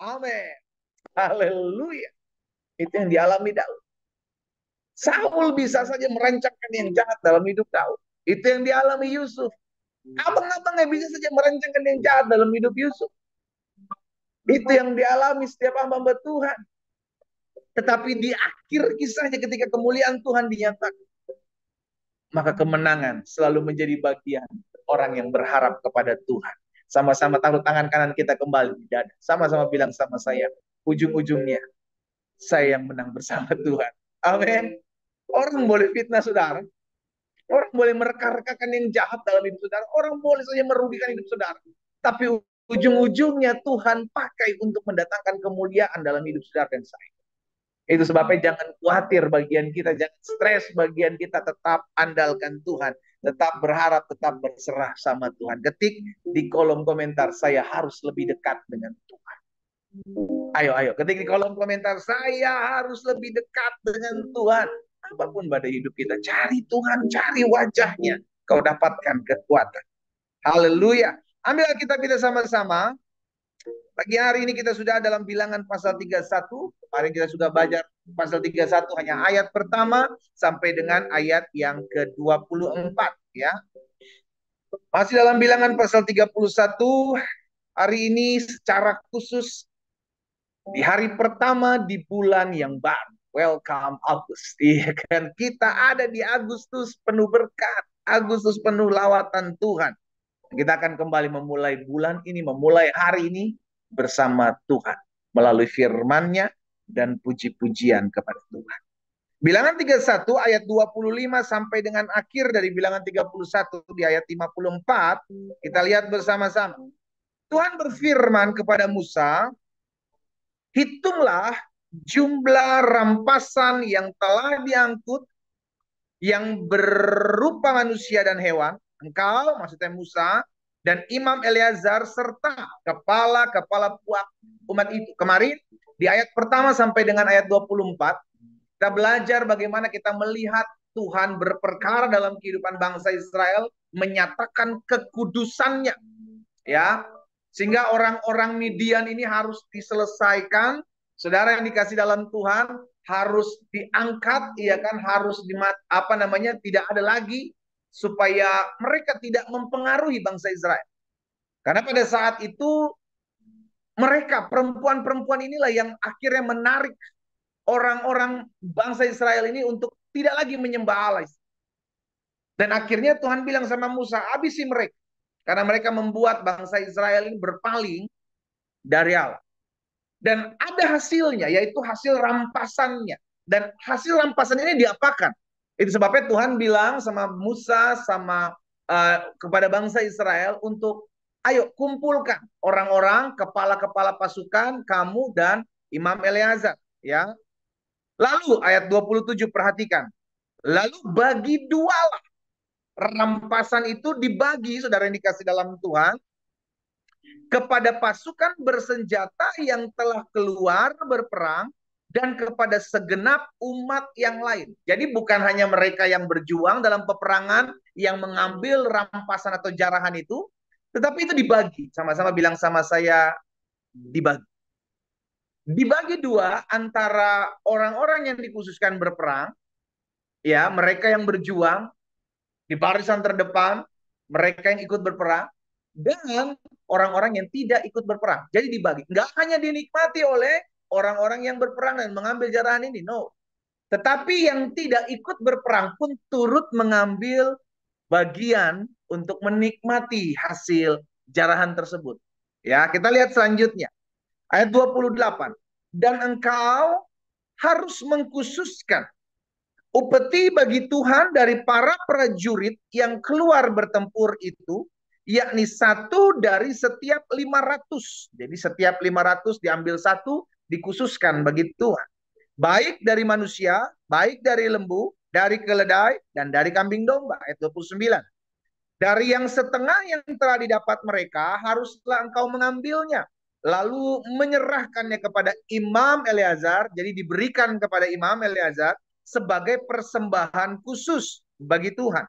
Amin. Haleluya. Itu yang dialami Daud. Saul bisa saja merancangkan yang jahat dalam hidup Daud. Itu yang dialami Yusuf. Abang-abangnya bisa saja merancangkan yang jahat dalam hidup Yusuf. Itu yang dialami setiap hamba Tuhan. Tetapi di akhir kisahnya ketika kemuliaan Tuhan dinyatakan, maka kemenangan selalu menjadi bagian orang yang berharap kepada Tuhan. Sama-sama taruh tangan kanan kita kembali di dada. Sama-sama bilang sama saya, ujung-ujungnya saya yang menang bersama Tuhan. Amin. Orang boleh fitnah saudara. Orang boleh mereka-rekakan yang jahat dalam hidup saudara. Orang boleh saja merugikan hidup saudara. Tapi ujung-ujungnya Tuhan pakai untuk mendatangkan kemuliaan dalam hidup saudara dan saya. Itu sebabnya jangan khawatir bagian kita, jangan stres bagian kita, tetap andalkan Tuhan, tetap berharap, tetap berserah sama Tuhan. Ketik di kolom komentar, saya harus lebih dekat dengan Tuhan. Ayo, ketik di kolom komentar, saya harus lebih dekat dengan Tuhan. Apapun pada hidup kita, cari Tuhan, cari wajahnya, kau dapatkan kekuatan. Haleluya. Ambil Alkitab kita sama-sama. Pagi hari ini kita sudah dalam bilangan pasal 31. Kemarin kita sudah belajar pasal 31 hanya ayat pertama sampai dengan ayat yang ke-24 ya. Masih dalam bilangan pasal 31, hari ini secara khusus di hari pertama di bulan yang baru. Welcome Agustus. Iya kan, kita ada di Agustus penuh berkat, Agustus penuh lawatan Tuhan. Kita akan kembali memulai bulan ini, memulai hari ini bersama Tuhan melalui firman-Nya dan puji-pujian kepada Tuhan. Bilangan 31 ayat 25 sampai dengan akhir dari bilangan 31 di ayat 54, kita lihat bersama-sama. Tuhan berfirman kepada Musa, hitunglah jumlah rampasan yang telah diangkut yang berupa manusia dan hewan. Engkau, maksudnya Musa, dan Imam Eleazar serta kepala-kepala puak umat itu. Kemarin di ayat pertama sampai dengan ayat 24 kita belajar bagaimana kita melihat Tuhan berperkara dalam kehidupan bangsa Israel, menyatakan kekudusannya, ya, sehingga orang-orang Midian ini harus diselesaikan. Saudara yang dikasih dalam Tuhan, harus diangkat, ya kan, harus tidak ada lagi, supaya mereka tidak mempengaruhi bangsa Israel. Karena pada saat itu mereka, perempuan-perempuan inilah yang akhirnya menarik orang-orang bangsa Israel ini untuk tidak lagi menyembah Allah. Dan akhirnya Tuhan bilang sama Musa, habisi mereka. Karena mereka membuat bangsa Israel ini berpaling dari Allah. Dan ada hasilnya, yaitu hasil rampasannya. Dan hasil rampasan ini diapakan? Itu sebabnya Tuhan bilang sama Musa, kepada bangsa Israel untuk, ayo kumpulkan orang-orang, kepala-kepala pasukan, kamu dan Imam Eleazar. Ya. Lalu ayat 27 perhatikan. Lalu bagi dualah rampasan itu, dibagi, saudara yang dikasih dalam Tuhan, kepada pasukan bersenjata yang telah keluar berperang dan kepada segenap umat yang lain. Jadi bukan hanya mereka yang berjuang dalam peperangan yang mengambil rampasan atau jarahan itu, tetapi itu dibagi. Sama-sama bilang sama saya, dibagi. Dibagi dua antara orang-orang yang dikhususkan berperang, ya, mereka yang berjuang di barisan terdepan, mereka yang ikut berperang, dengan orang-orang yang tidak ikut berperang. Jadi dibagi. Nggak hanya dinikmati oleh orang-orang yang berperang dan mengambil jarahan ini, no. Tetapi yang tidak ikut berperang pun turut mengambil bagian untuk menikmati hasil jarahan tersebut. Ya, kita lihat selanjutnya. Ayat 28. Dan engkau harus mengkhususkan upeti bagi Tuhan dari para prajurit yang keluar bertempur itu, yakni satu dari setiap 500. Jadi setiap 500 diambil satu, dikhususkan bagi Tuhan. Baik dari manusia, baik dari lembu, dari keledai, dan dari kambing domba. Ayat 29. Dari yang setengah yang telah didapat mereka, haruslah engkau mengambilnya, lalu menyerahkannya kepada Imam Eleazar. Jadi diberikan kepada Imam Eleazar sebagai persembahan khusus bagi Tuhan.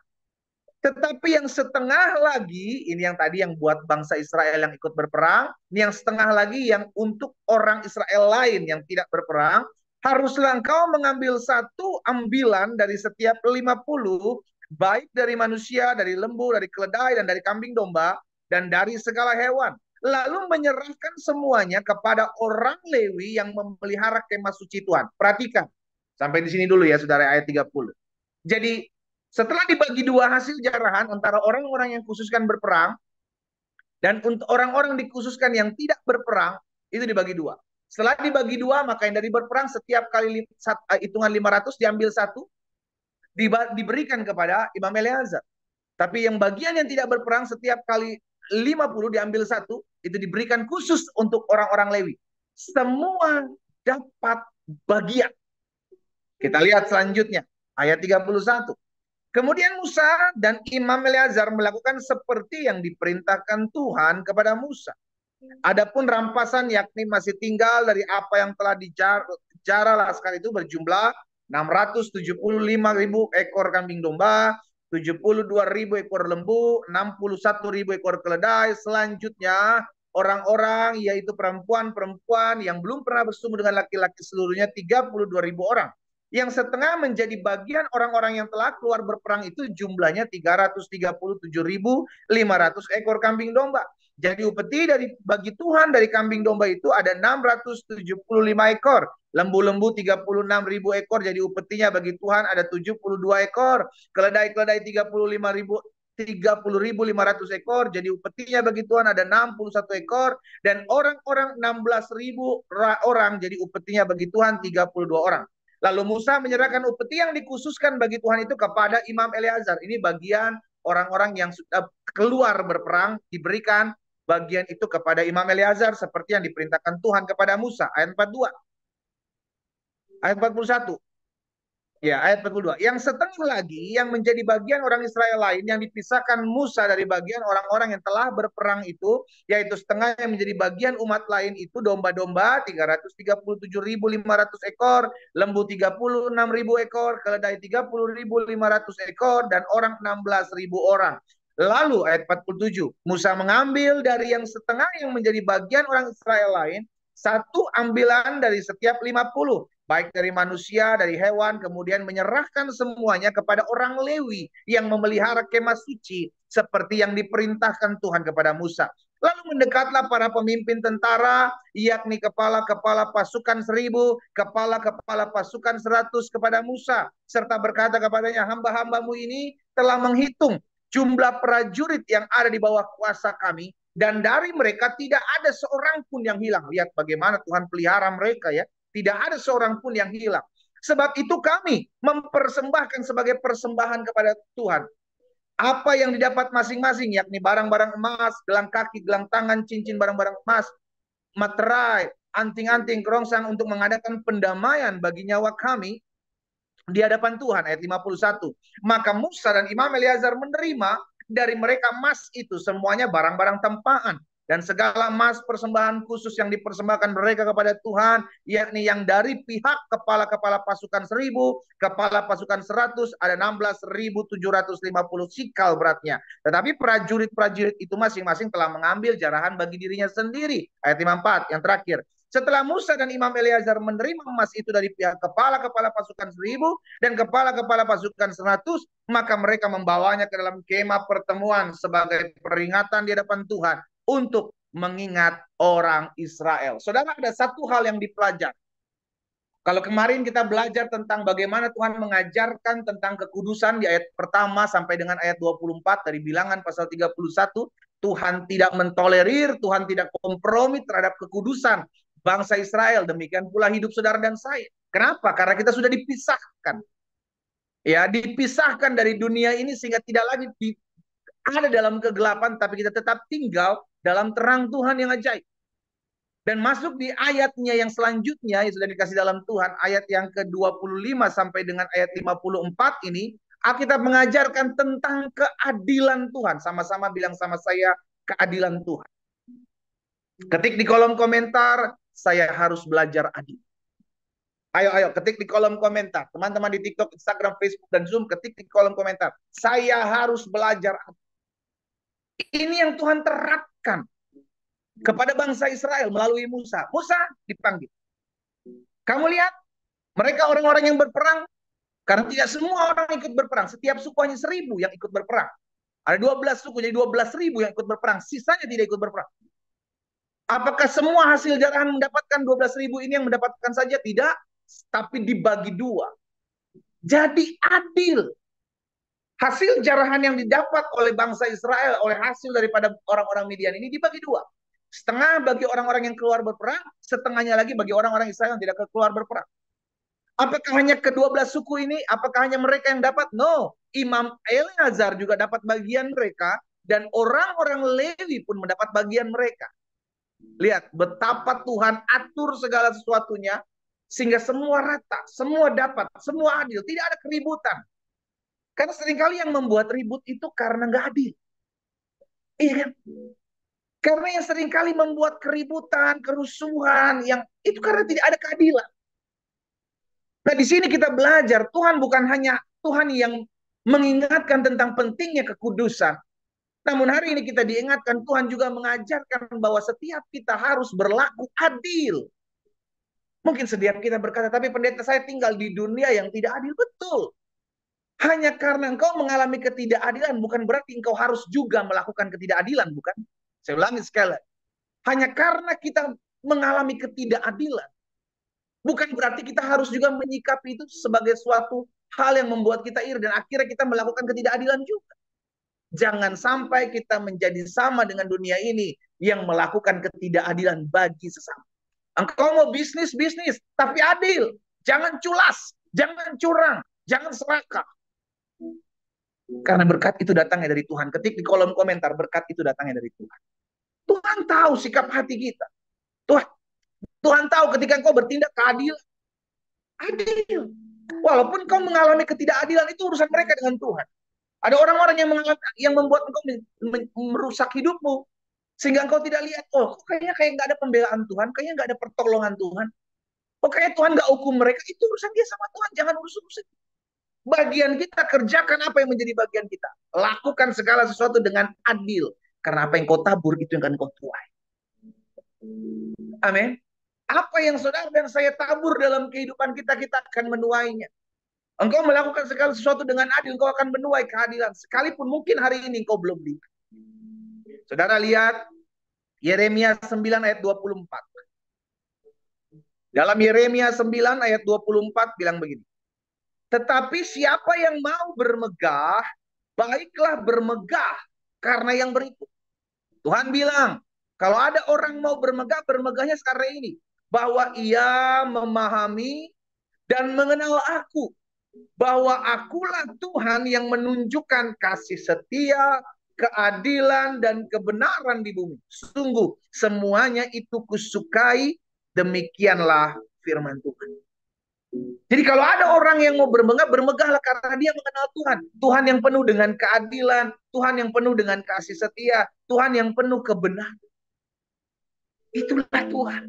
Tetapi yang setengah lagi, ini yang tadi yang buat bangsa Israel yang ikut berperang, ini yang setengah lagi yang untuk orang Israel lain yang tidak berperang, haruslah engkau mengambil satu ambilan dari setiap 50, baik dari manusia, dari lembu, dari keledai, dan dari kambing domba, dan dari segala hewan. Lalu menyerahkan semuanya kepada orang Lewi yang memelihara kemah suci Tuhan. Perhatikan, sampai di sini dulu ya saudara, ayat 30. Jadi setelah dibagi dua hasil jarahan antara orang-orang yang khususkan berperang dan untuk orang-orang dikhususkan yang tidak berperang, itu dibagi dua. Setelah dibagi dua, maka yang dari berperang setiap kali hitungan 500 diambil satu, diberikan kepada Imam Eleazar. Tapi yang bagian yang tidak berperang setiap kali 50 diambil satu, itu diberikan khusus untuk orang-orang Lewi. Semua dapat bagian. Kita lihat selanjutnya, ayat 31. Kemudian Musa dan Imam Eleazar melakukan seperti yang diperintahkan Tuhan kepada Musa. Adapun rampasan yakni masih tinggal dari apa yang telah dijara laskar itu berjumlah 675.000 ekor kambing domba, 72.000 ekor lembu, 61.000 ekor keledai. Selanjutnya orang-orang yaitu perempuan-perempuan yang belum pernah bersumbu dengan laki-laki seluruhnya 32.000 orang. Yang setengah menjadi bagian orang-orang yang telah keluar berperang itu jumlahnya 337.500 ekor kambing domba. Jadi upeti dari bagi Tuhan dari kambing domba itu ada 675 ekor. Lembu-lembu 36.000 ekor, jadi upetinya bagi Tuhan ada 72 ekor. Keledai-keledai 30.500 ekor, jadi upetinya bagi Tuhan ada 61 ekor. Dan orang-orang 16.000 orang, jadi upetinya bagi Tuhan 32 orang. Lalu Musa menyerahkan upeti yang dikhususkan bagi Tuhan itu kepada Imam Eleazar. Ini bagian orang-orang yang sudah keluar berperang, diberikan bagian itu kepada Imam Eleazar seperti yang diperintahkan Tuhan kepada Musa. Ayat 42. Ayat 41. Ya, ayat 42. Yang setengah lagi yang menjadi bagian orang Israel lain yang dipisahkan Musa dari bagian orang-orang yang telah berperang itu, yaitu setengah yang menjadi bagian umat lain itu domba-domba 337.500 ekor, lembu 36.000 ekor, keledai 30.500 ekor, dan orang 16.000 orang. Lalu ayat 47, Musa mengambil dari yang setengah yang menjadi bagian orang Israel lain, satu ambilan dari setiap 50, baik dari manusia, dari hewan, kemudian menyerahkan semuanya kepada orang Lewi yang memelihara kemah suci seperti yang diperintahkan Tuhan kepada Musa. Lalu mendekatlah para pemimpin tentara, yakni kepala-kepala pasukan 1.000, kepala-kepala pasukan 100 kepada Musa, serta berkata kepadanya, hamba-hambamu ini telah menghitung jumlah prajurit yang ada di bawah kuasa kami, dan dari mereka tidak ada seorang pun yang hilang. Lihat bagaimana Tuhan pelihara mereka ya. Tidak ada seorang pun yang hilang. Sebab itu kami mempersembahkan sebagai persembahan kepada Tuhan apa yang didapat masing-masing, yakni barang-barang emas, gelang kaki, gelang tangan, cincin barang-barang emas, materai, anting-anting, kerongsang untuk mengadakan pendamaian bagi nyawa kami di hadapan Tuhan. Ayat 51. Maka Musa dan Imam Eleazar menerima dari mereka emas itu semuanya barang-barang tempaan dan segala emas persembahan khusus yang dipersembahkan mereka kepada Tuhan, yakni yang dari pihak kepala-kepala pasukan 1.000, kepala pasukan 100, ada 16.750 sikal beratnya. Tetapi prajurit-prajurit itu masing-masing telah mengambil jarahan bagi dirinya sendiri. Ayat 54 yang terakhir. Setelah Musa dan Imam Eleazar menerima emas itu dari pihak kepala-kepala pasukan 1.000 dan kepala-kepala pasukan 100, maka mereka membawanya ke dalam kemah pertemuan sebagai peringatan di hadapan Tuhan untuk mengingat orang Israel. Saudara, ada satu hal yang dipelajari. Kalau kemarin kita belajar tentang bagaimana Tuhan mengajarkan tentang kekudusan di ayat pertama sampai dengan ayat 24 dari Bilangan pasal 31, Tuhan tidak mentolerir, Tuhan tidak kompromi terhadap kekudusan bangsa Israel. Demikian pula hidup saudara dan saya. Kenapa? Karena kita sudah dipisahkan. Ya, dipisahkan dari dunia ini sehingga tidak lagi ada dalam kegelapan, tapi kita tetap tinggal dalam terang Tuhan yang ajaib. Dan masuk di ayatnya yang selanjutnya yang sudah dikasih dalam Tuhan, ayat yang ke-25 sampai dengan ayat 54 ini, Alkitab mengajarkan tentang keadilan Tuhan. Sama-sama bilang sama saya, keadilan Tuhan. Ketik di kolom komentar, saya harus belajar adil. Ayo, ketik di kolom komentar. Teman-teman di TikTok, Instagram, Facebook, dan Zoom, ketik di kolom komentar. Saya harus belajar. Ini yang Tuhan terapkan kepada bangsa Israel melalui Musa. Musa dipanggil. Kamu lihat, mereka orang-orang yang berperang, karena tidak semua orang ikut berperang. Setiap suku hanya 1.000 yang ikut berperang. Ada 12 suku, jadi 12.000 yang ikut berperang. Sisanya tidak ikut berperang. Apakah semua hasil jarahan mendapatkan 12.000 ini yang mendapatkan saja? Tidak, tapi dibagi dua. Jadi adil. Hasil jarahan yang didapat oleh bangsa Israel, oleh hasil daripada orang-orang Midian ini dibagi dua. Setengah bagi orang-orang yang keluar berperang, setengahnya lagi bagi orang-orang Israel yang tidak keluar berperang. Apakah hanya ke-12 suku ini? Apakah hanya mereka yang dapat? No. Imam Eleazar juga dapat bagian mereka, dan orang-orang Lewi pun mendapat bagian mereka. Lihat betapa Tuhan atur segala sesuatunya, sehingga semua rata, semua dapat, semua adil. Tidak ada keributan. Karena seringkali yang membuat ribut itu karena nggak adil. Iya kan? Karena yang seringkali membuat keributan, kerusuhan, yang itu karena tidak ada keadilan. Nah, di sini kita belajar Tuhan bukan hanya Tuhan yang mengingatkan tentang pentingnya kekudusan. Namun hari ini kita diingatkan Tuhan juga mengajarkan bahwa setiap kita harus berlaku adil. Mungkin setiap kita berkata, tapi pendeta saya tinggal di dunia yang tidak adil. Betul. Hanya karena engkau mengalami ketidakadilan bukan berarti engkau harus juga melakukan ketidakadilan, bukan? Saya ulangi sekali. Hanya karena kita mengalami ketidakadilan bukan berarti kita harus juga menyikapi itu sebagai suatu hal yang membuat kita iri dan akhirnya kita melakukan ketidakadilan juga. Jangan sampai kita menjadi sama dengan dunia ini yang melakukan ketidakadilan bagi sesama. Engkau mau bisnis, tapi adil. Jangan culas, jangan curang, jangan serakah. Karena berkat itu datangnya dari Tuhan. Ketik di kolom komentar, berkat itu datangnya dari Tuhan. Tuhan tahu sikap hati kita. Tuhan tahu ketika engkau bertindak keadilan. Adil. Walaupun kau mengalami ketidakadilan, itu urusan mereka dengan Tuhan. Ada orang-orang yang membuat engkau merusak hidupmu. Sehingga engkau tidak lihat, oh kayaknya nggak ada pembelaan Tuhan, kayaknya nggak ada pertolongan Tuhan. Oh kayaknya Tuhan nggak hukum mereka, itu urusan dia sama Tuhan, jangan urusin. Bagian kita, kerjakan apa yang menjadi bagian kita. Lakukan segala sesuatu dengan adil. Karena apa yang kau tabur, itu yang akan kau tuai. Amin. Apa yang saudara dan saya tabur dalam kehidupan kita, kita akan menuainya. Engkau melakukan segala sesuatu dengan adil, engkau akan menuai keadilan. Sekalipun mungkin hari ini engkau belum lihat. Saudara lihat Yeremia 9 ayat 24. Dalam Yeremia 9 ayat 24 bilang begini. Tetapi siapa yang mau bermegah, baiklah bermegah karena yang berikut. Tuhan bilang, kalau ada orang mau bermegah, bermegahnya sekarang ini. Bahwa ia memahami dan mengenal aku. Bahwa akulah Tuhan yang menunjukkan kasih setia, keadilan, dan kebenaran di bumi. Sungguh, semuanya itu kusukai, demikianlah firman Tuhan. Jadi kalau ada orang yang mau bermegah, bermegahlah karena dia mengenal Tuhan. Tuhan yang penuh dengan keadilan, Tuhan yang penuh dengan kasih setia, Tuhan yang penuh kebenaran. Itulah Tuhan.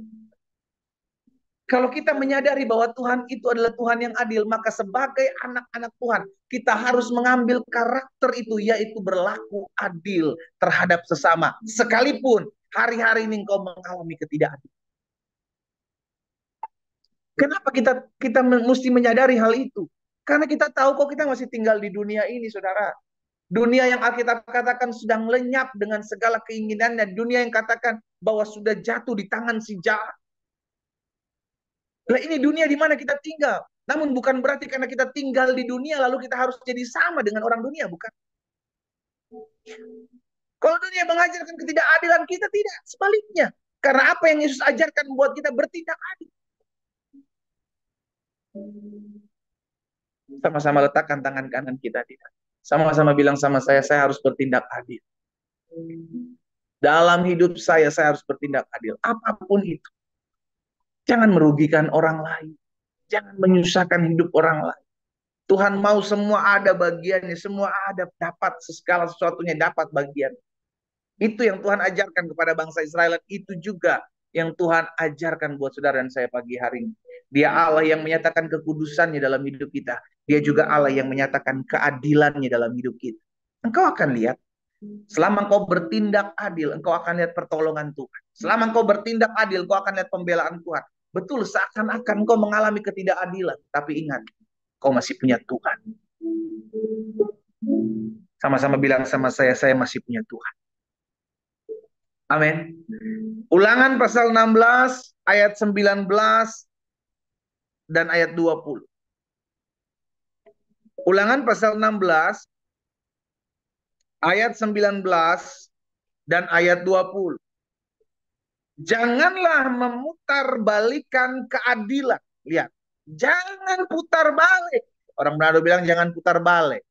Kalau kita menyadari bahwa Tuhan itu adalah Tuhan yang adil, maka sebagai anak-anak Tuhan, kita harus mengambil karakter itu, yaitu berlaku adil terhadap sesama. Sekalipun hari-hari ini engkau mengalami ketidakadilan. Kenapa kita mesti menyadari hal itu? Karena kita tahu kok kita masih tinggal di dunia ini, saudara. Dunia yang Alkitab katakan sedang lenyap dengan segala keinginannya. Dunia yang katakan bahwa sudah jatuh di tangan si jahat. Nah, ini dunia di mana kita tinggal. Namun bukan berarti karena kita tinggal di dunia lalu kita harus jadi sama dengan orang dunia, bukan? Kalau dunia mengajarkan ketidakadilan, kita tidak. Sebaliknya. Karena apa yang Yesus ajarkan membuat kita bertindak adil. Sama-sama letakkan tangan kanan kita. Sama-sama bilang sama saya harus bertindak adil. Dalam hidup saya harus bertindak adil. Apapun itu. Jangan merugikan orang lain. Jangan menyusahkan hidup orang lain. Tuhan mau semua ada bagiannya. Semua ada dapat. Segala sesuatunya dapat bagian. Itu yang Tuhan ajarkan kepada bangsa Israel. Itu juga yang Tuhan ajarkan buat saudara dan saya pagi hari ini. Dia Allah yang menyatakan kekudusannya dalam hidup kita. Dia juga Allah yang menyatakan keadilannya dalam hidup kita. Engkau akan lihat, selama engkau bertindak adil, engkau akan lihat pertolongan Tuhan. Selama engkau bertindak adil, engkau akan lihat pembelaan Tuhan. Betul, seakan-akan engkau mengalami ketidakadilan. Tapi ingat, kau masih punya Tuhan. Sama-sama bilang sama saya masih punya Tuhan. Amin. Ulangan pasal 16, ayat 19, dan ayat 20. Ulangan pasal 16, ayat 19, dan ayat 20. Janganlah memutarbalikkan keadilan. Lihat, jangan putar balik. Orang Manado bilang jangan putar balik.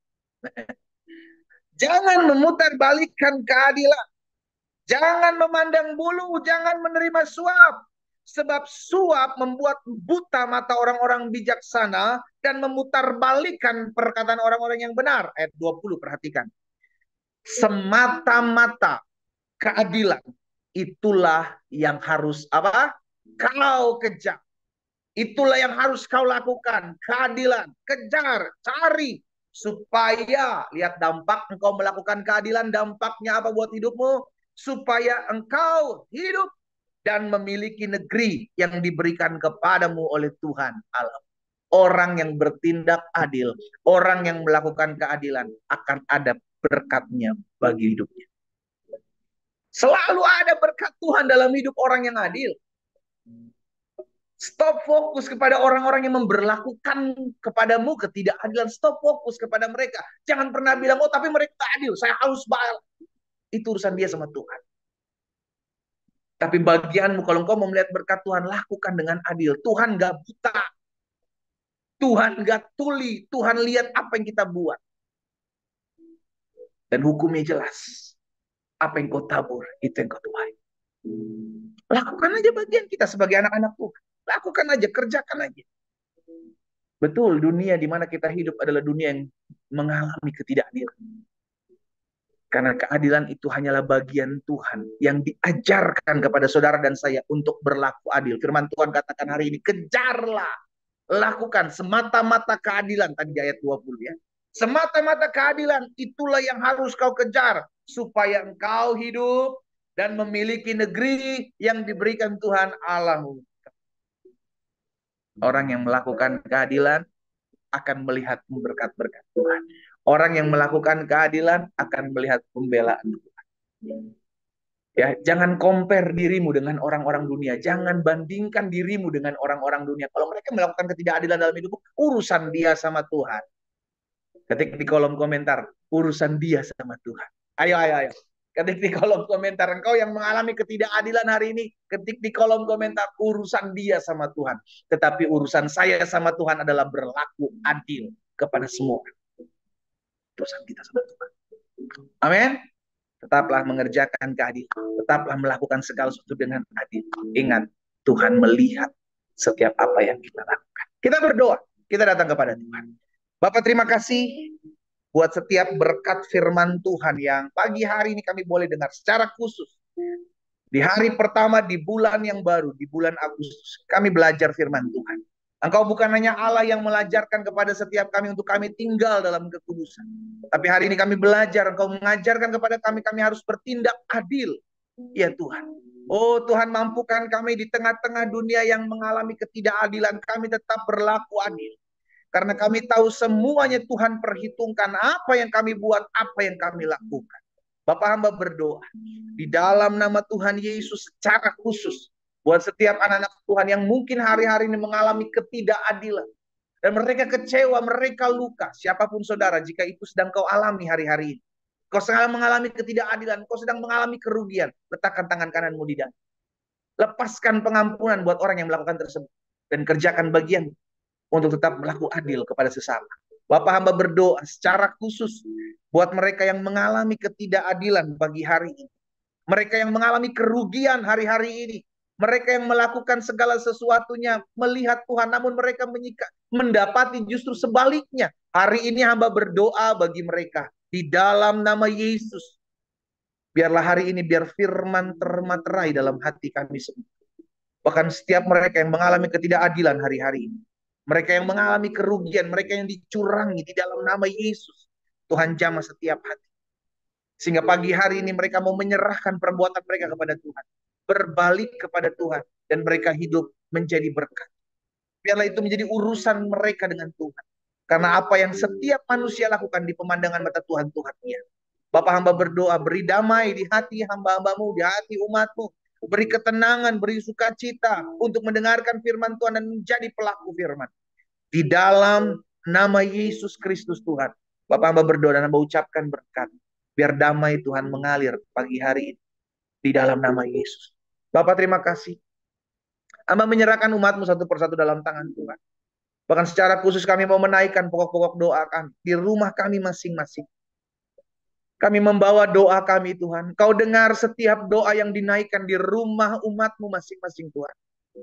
Jangan memutarbalikkan keadilan. Jangan memandang bulu, jangan menerima suap. Sebab suap membuat buta mata orang-orang bijaksana dan memutarbalikkan perkataan orang-orang yang benar. Ayat 20, perhatikan. Semata-mata keadilan, itulah yang harus apa? Kau kejar. Itulah yang harus kau lakukan. Keadilan, kejar, cari. Supaya, lihat dampak engkau melakukan keadilan, dampaknya apa buat hidupmu? Supaya engkau hidup dan memiliki negeri yang diberikan kepadamu oleh Tuhan Allah. Orang yang bertindak adil, orang yang melakukan keadilan, akan ada berkatnya bagi hidupnya. Selalu ada berkat Tuhan dalam hidup orang yang adil. Stop fokus kepada orang-orang yang memberlakukan kepadamu ketidakadilan. Stop fokus kepada mereka. Jangan pernah bilang, oh tapi mereka adil, saya harus balas. Itu urusan dia sama Tuhan. Tapi bagianmu kalau engkau mau melihat berkat Tuhan, lakukan dengan adil. Tuhan gak buta. Tuhan gak tuli. Tuhan lihat apa yang kita buat. Dan hukumnya jelas. Apa yang kau tabur, itu yang kau tuai. Lakukan aja bagian kita sebagai anak-anak Tuhan. Lakukan aja, kerjakan aja. Betul, dunia di mana kita hidup adalah dunia yang mengalami ketidakadilan. Karena keadilan itu hanyalah bagian Tuhan yang diajarkan kepada saudara dan saya untuk berlaku adil. Firman Tuhan katakan hari ini, kejarlah, lakukan semata-mata keadilan. Tadi di ayat 20 ya. Semata-mata keadilan, itulah yang harus kau kejar. Supaya engkau hidup dan memiliki negeri yang diberikan Tuhan Allahmu. Orang yang melakukan keadilan akan melihat berkat-berkat Tuhan. Orang yang melakukan keadilan akan melihat pembelaan Tuhan. Ya, jangan compare dirimu dengan orang-orang dunia. Jangan bandingkan dirimu dengan orang-orang dunia. Kalau mereka melakukan ketidakadilan dalam hidupmu, urusan dia sama Tuhan. Ketik di kolom komentar, urusan dia sama Tuhan. Ayo, ayo, ayo. Ketik di kolom komentar, engkau yang mengalami ketidakadilan hari ini, ketik di kolom komentar, urusan dia sama Tuhan. Tetapi urusan saya sama Tuhan adalah berlaku adil kepada semua. Urusan kita sama Tuhan. Amin. Tetaplah mengerjakan keadilan. Tetaplah melakukan segala sesuatu dengan adil. Ingat, Tuhan melihat setiap apa yang kita lakukan. Kita berdoa. Kita datang kepada Tuhan. Bapak, terima kasih buat setiap berkat firman Tuhan yang pagi hari ini kami boleh dengar secara khusus. Di hari pertama di bulan yang baru, di bulan Agustus, kami belajar firman Tuhan. Engkau bukan hanya Allah yang mengajarkan kepada setiap kami untuk kami tinggal dalam kekudusan. Tapi hari ini kami belajar, Engkau mengajarkan kepada kami, kami harus bertindak adil. Ya Tuhan. Oh Tuhan, mampukan kami di tengah-tengah dunia yang mengalami ketidakadilan, kami tetap berlaku adil. Karena kami tahu semuanya Tuhan perhitungkan apa yang kami buat, apa yang kami lakukan. Bapak hamba berdoa, di dalam nama Tuhan Yesus secara khusus, buat setiap anak-anak Tuhan yang mungkin hari-hari ini mengalami ketidakadilan. Dan mereka kecewa, mereka luka. Siapapun saudara, jika itu sedang kau alami hari-hari ini. Kau sedang mengalami ketidakadilan, kau sedang mengalami kerugian. Letakkan tangan kananmu di dada. Lepaskan pengampunan buat orang yang melakukan tersebut. Dan kerjakan bagian untuk tetap berlaku adil kepada sesama. Bapak hamba berdoa secara khusus buat mereka yang mengalami ketidakadilan pagi hari ini. Mereka yang mengalami kerugian hari-hari ini. Mereka yang melakukan segala sesuatunya melihat Tuhan, namun mereka mendapati justru sebaliknya. Hari ini hamba berdoa bagi mereka di dalam nama Yesus. Biarlah hari ini biar firman termaterai dalam hati kami semua. Bahkan setiap mereka yang mengalami ketidakadilan hari-hari ini, mereka yang mengalami kerugian, mereka yang dicurangi di dalam nama Yesus, Tuhan jamah setiap hati. Sehingga pagi hari ini mereka mau menyerahkan perbuatan mereka kepada Tuhan, berbalik kepada Tuhan, dan mereka hidup menjadi berkat. Biarlah itu menjadi urusan mereka dengan Tuhan. Karena apa yang setiap manusia lakukan di pemandangan mata Tuhan, Tuhan lihat. Bapak hamba berdoa, beri damai di hati hamba-hambamu, di hati umatmu. Beri ketenangan, beri sukacita untuk mendengarkan firman Tuhan dan menjadi pelaku firman. Di dalam nama Yesus Kristus Tuhan. Bapak hamba berdoa dan hamba ucapkan berkat. Biar damai Tuhan mengalir pagi hari ini. Di dalam nama Yesus. Bapak terima kasih. Hamba menyerahkan umatmu satu persatu dalam tangan Tuhan. Bahkan secara khusus kami mau menaikkan pokok-pokok doa kami. Di rumah kami masing-masing. Kami membawa doa kami Tuhan. Kau dengar setiap doa yang dinaikkan di rumah umatmu masing-masing Tuhan.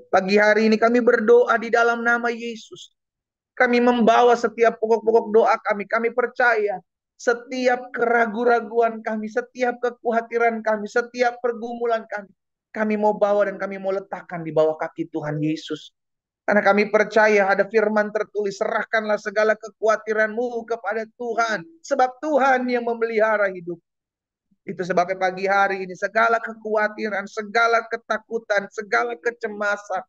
Pagi hari ini kami berdoa di dalam nama Yesus. Kami membawa setiap pokok-pokok doa kami. Kami percaya setiap keraguan-raguan kami, setiap kekhawatiran kami, setiap pergumulan kami. Kami mau bawa dan kami mau letakkan di bawah kaki Tuhan Yesus. Karena kami percaya ada firman tertulis, serahkanlah segala kekhawatiranmu kepada Tuhan. Sebab Tuhan yang memelihara hidup. Itu sebabnya pagi hari ini segala kekhawatiran, segala ketakutan, segala kecemasan.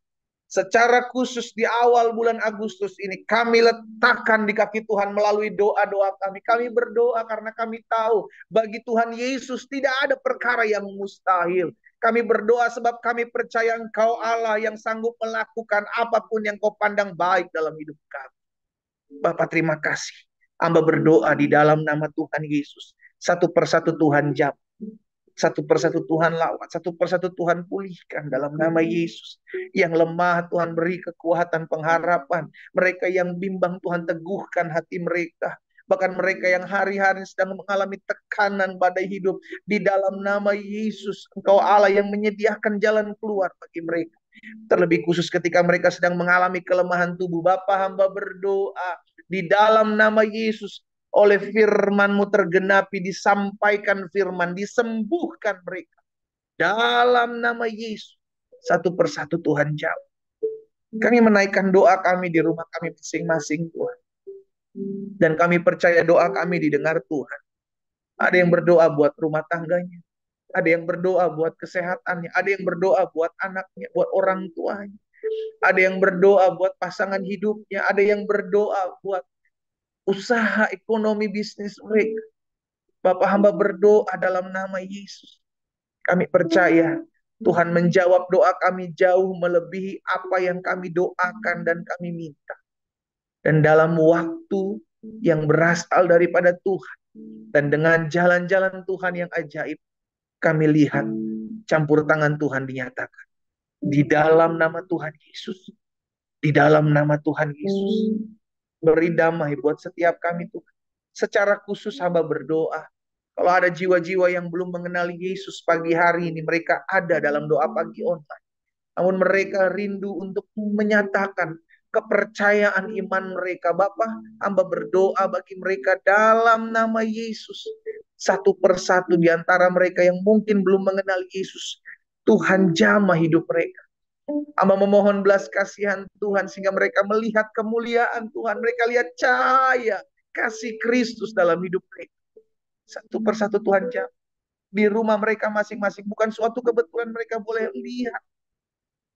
Secara khusus di awal bulan Agustus ini kami letakkan di kaki Tuhan melalui doa-doa kami. Kami berdoa karena kami tahu bagi Tuhan Yesus tidak ada perkara yang mustahil. Kami berdoa sebab kami percaya Engkau Allah yang sanggup melakukan apapun yang Kau pandang baik dalam hidup kami. Bapak terima kasih. Hamba berdoa di dalam nama Tuhan Yesus. Satu persatu Tuhan jawab. Satu persatu Tuhan lawat, satu persatu Tuhan pulihkan dalam nama Yesus. Yang lemah Tuhan beri kekuatan pengharapan. Mereka yang bimbang Tuhan teguhkan hati mereka. Bahkan mereka yang hari-hari sedang mengalami tekanan badai hidup. Di dalam nama Yesus, Engkau Allah yang menyediakan jalan keluar bagi mereka. Terlebih khusus ketika mereka sedang mengalami kelemahan tubuh. Bapa hamba berdoa di dalam nama Yesus. Oleh firman-Mu tergenapi, disampaikan firman, disembuhkan mereka. Dalam nama Yesus. Satu persatu Tuhan jawab. Kami menaikkan doa kami di rumah kami masing-masing Tuhan. Dan kami percaya doa kami didengar Tuhan. Ada yang berdoa buat rumah tangganya. Ada yang berdoa buat kesehatannya. Ada yang berdoa buat anaknya, buat orang tuanya. Ada yang berdoa buat pasangan hidupnya. Ada yang berdoa buat usaha ekonomi bisnis mereka. Bapak hamba berdoa dalam nama Yesus. Kami percaya Tuhan menjawab doa kami jauh melebihi apa yang kami doakan dan kami minta. Dan dalam waktu yang berasal daripada Tuhan. Dan dengan jalan-jalan Tuhan yang ajaib. Kami lihat campur tangan Tuhan dinyatakan. Di dalam nama Tuhan Yesus. Di dalam nama Tuhan Yesus. Beri damai buat setiap kami Tuhan. Secara khusus hamba berdoa. Kalau ada jiwa-jiwa yang belum mengenali Yesus pagi hari ini. Mereka ada dalam doa pagi online. Namun mereka rindu untuk menyatakan kepercayaan iman mereka. Bapa, hamba berdoa bagi mereka dalam nama Yesus. Satu persatu di antara mereka yang mungkin belum mengenal Yesus. Tuhan jamah hidup mereka. Hamba memohon belas kasihan Tuhan sehingga mereka melihat kemuliaan Tuhan. Mereka lihat cahaya kasih Kristus dalam hidup mereka. Satu persatu Tuhan jamah. Di rumah mereka masing-masing. Bukan suatu kebetulan mereka boleh lihat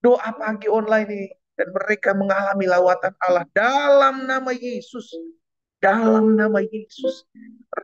doa pagi online ini. Dan mereka mengalami lawatan Allah dalam nama Yesus. Dalam nama Yesus.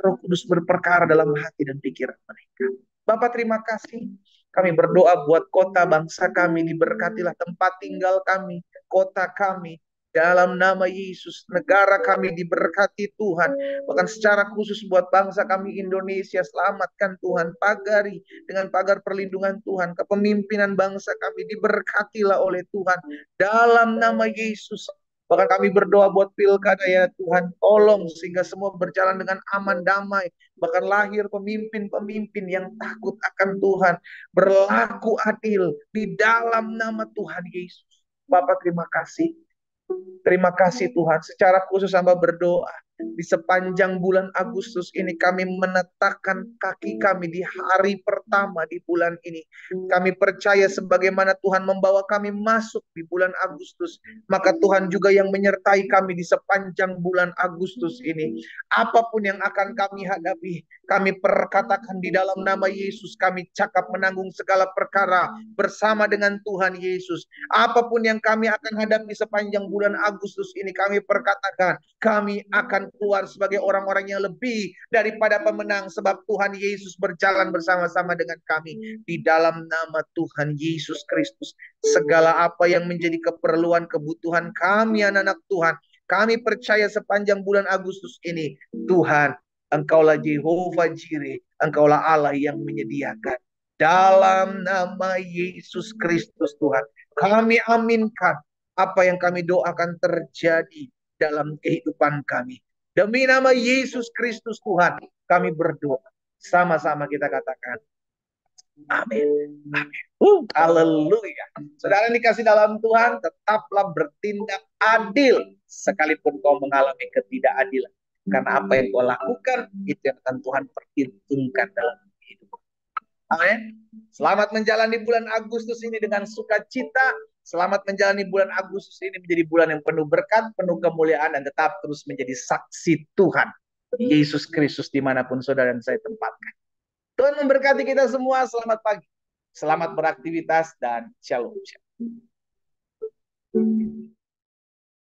Roh Kudus berperkara dalam hati dan pikiran mereka. Bapak terima kasih. Kami berdoa buat kota bangsa kami. Diberkatilah tempat tinggal kami. Kota kami. Dalam nama Yesus, negara kami diberkati Tuhan. Bahkan secara khusus buat bangsa kami Indonesia, selamatkan Tuhan. Pagari dengan pagar perlindungan Tuhan. Kepemimpinan bangsa kami diberkatilah oleh Tuhan. Dalam nama Yesus. Bahkan kami berdoa buat pilkada ya Tuhan. Tolong sehingga semua berjalan dengan aman, damai. Bahkan lahir pemimpin-pemimpin yang takut akan Tuhan. Berlaku adil di dalam nama Tuhan Yesus. Bapak terima kasih. Terima kasih Tuhan. Secara khusus hamba berdoa Di sepanjang bulan Agustus ini kami menetapkan kaki kami di hari pertama di bulan ini. Kami percaya sebagaimana Tuhan membawa kami masuk di bulan Agustus, maka Tuhan juga yang menyertai kami di sepanjang bulan Agustus ini. Apapun yang akan kami hadapi, kami perkatakan di dalam nama Yesus, kami cakap menanggung segala perkara bersama dengan Tuhan Yesus. Apapun yang kami akan hadapi sepanjang bulan Agustus ini, kami perkatakan kami akan keluar sebagai orang-orang yang lebih daripada pemenang, sebab Tuhan Yesus berjalan bersama-sama dengan kami. Di dalam nama Tuhan Yesus Kristus, segala apa yang menjadi keperluan kebutuhan kami anak-anak Tuhan, kami percaya sepanjang bulan Agustus ini, Tuhan, Engkaulah Jehovah Jireh, Engkaulah Allah yang menyediakan. Dalam nama Yesus Kristus Tuhan, kami aminkan apa yang kami doakan terjadi dalam kehidupan kami. Demi nama Yesus Kristus Tuhan, kami berdoa. Sama-sama kita katakan, amin. Amin. Haleluya. Saudara yang dikasih dalam Tuhan, tetaplah bertindak adil sekalipun kau mengalami ketidakadilan. Karena apa yang kau lakukan, itu yang akan Tuhan perhitungkan dalam hidup. Amin. Selamat menjalani bulan Agustus ini dengan sukacita. Selamat menjalani bulan Agustus ini menjadi bulan yang penuh berkat, penuh kemuliaan, dan tetap terus menjadi saksi Tuhan Yesus Kristus dimanapun saudara dan saya tempatkan. Tuhan memberkati kita semua. Selamat pagi, selamat beraktivitas, dan shalom.